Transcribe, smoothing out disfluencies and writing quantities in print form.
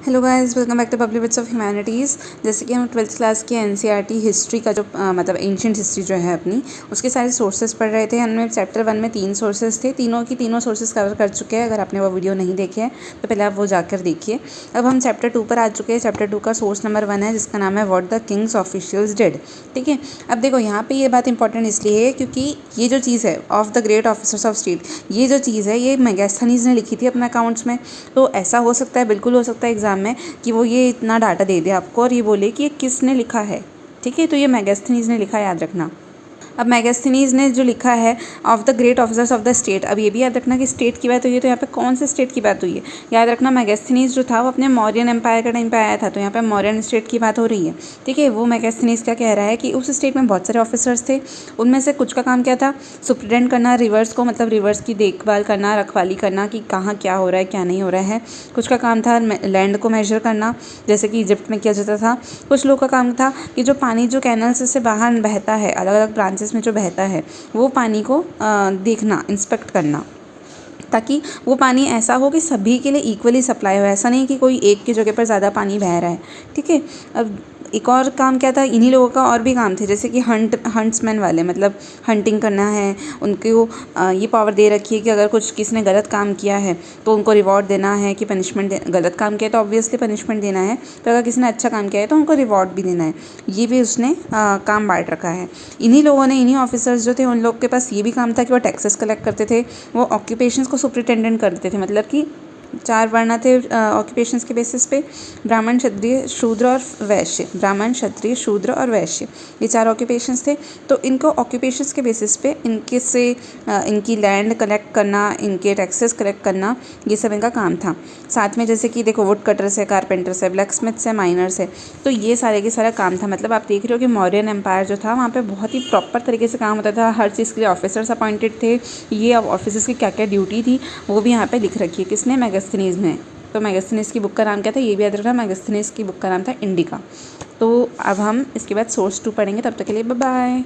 Hello guys, welcome back to public bits of humanities. जैसे कि हम 12th क्लास के एनसीईआरटी हिस्ट्री का जो मतलब एंशिएंट हिस्ट्री जो है अपनी, उसके सारे सोर्सेज पढ़ रहे थे। हमने चैप्टर 1 में 3 सोर्सेज थे, तीनों की तीनों सोर्सेज कवर कर चुके हैं। अगर आपने वो वीडियो नहीं देखे हैं तो पहले आप वो जाकर देखिए। अब हम चैप्टर 2 पर आ चुके हैं। चैप्टर 2 का सोर्स नंबर 1 है, जिसका नाम है what the Kings officials did. ठीक है, अब देखो यहाँ पे ये बात इंपॉर्टेंट इसलिए है क्योंकि ये जो चीज़ है of the great officers of state, ये जो चीज़ है ये मेगास्थनीज ने लिखी थी अपने अकाउंट्स में। तो ऐसा हो सकता है, बिल्कुल हो सकता है एग्जाम में कि वो ये इतना डाटा दे दे आपको और ये बोले कि ये किसने लिखा है। ठीक है, तो ये मेगास्थनीज ने लिखा है, याद रखना। अब मेगास्थनीज ने जो लिखा है of the great officers of the state, अब ये भी याद रखना कि स्टेट की बात हुई है, तो यहाँ पे कौन से स्टेट की बात हुई है। याद रखना मेगास्थनीज जो था वो अपने मौर्यन एम्पायर के टाइम पे आया था, तो यहाँ पे मौर्यन स्टेट की बात हो रही है। ठीक है, वो मेगास्थनीज क्या कह रहा है कि उस स्टेट में बहुत सारे ऑफिसर्स थे, उनमें से कुछ का काम क्या था, सुप्रिटेंड करना रिवर्स को, मतलब रिवर्स की देखभाल करना, रखवाली करना कि कहाँ क्या हो रहा है क्या नहीं हो रहा है। कुछ का काम था लैंड को मेजर करना, जैसे कि इजिप्ट में किया जाता था। कुछ लोग का काम था कि जो पानी जो कैनल्स से बाहर बहता है, अलग अलग ब्रांचेस में जो बहता है, वो पानी को देखना, इंस्पेक्ट करना, ताकि वो पानी ऐसा हो कि सभी के लिए इक्वली सप्लाई हो। ऐसा नहीं कि कोई एक की जगह पर ज़्यादा पानी बह रहा है। ठीक है, अब एक और काम क्या था, इन्हीं लोगों का और भी काम थे, जैसे कि हंट्समैन वाले, मतलब हंटिंग करना है उनको। ये पावर दे रखी है कि अगर कुछ किसी ने गलत काम किया है तो उनको रिवॉर्ड देना है, कि पनिशमेंट गलत काम किया है तो ऑब्वियसली पनिशमेंट देना है, तो अगर किसी ने अच्छा काम किया है तो उनको रिवॉर्ड भी देना है। ये भी उसने काम बांट रखा है। इन्हीं लोगों ने, इन्हीं ऑफिसर्स जो थे, उन लोग के पास ये भी काम था कि वो टैक्सेस कलेक्ट करते थे, वो ऑक्यूपेशंस को सुपरिटेंडेंट करते थे। मतलब कि 4 वर्ण थे ऑक्यूपेशंस के बेसिस पे, ब्राह्मण, क्षत्रिय, शूद्र और वैश्य। ब्राह्मण, क्षत्रिय, शूद्र और वैश्य, ये 4 ऑक्यूपेशंस थे। तो इनको ऑक्यूपेशंस के बेसिस पे इनके से इनकी लैंड कलेक्ट करना, इनके टैक्सेस कलेक्ट करना, ये सब इनका काम था। साथ में जैसे कि देखो वुड कटर्स है, कारपेंटर्स है, ब्लैक स्मिथ्स है, माइनर्स है, तो ये सारे के सारा काम था। मतलब आप देख रहे हो कि मौर्यन एम्पायर जो था वहाँ पे बहुत ही प्रॉपर तरीके से काम होता था। हर चीज़ के लिए ऑफिसर्स अपॉइंटेड थे। ये अब ऑफिसर्स की क्या क्या ड्यूटी थी वो भी यहाँ पे लिख रखी है, किसने, मेगास्थनीज ने। तो मेगास्थनीज की बुक का नाम क्या था, ये भी याद रखना, मेगास्थनीज की बुक का नाम था इंडिका। तो अब हम इसके बाद सोर्स 2 पढ़ेंगे, तब तक के लिए बाय बाय।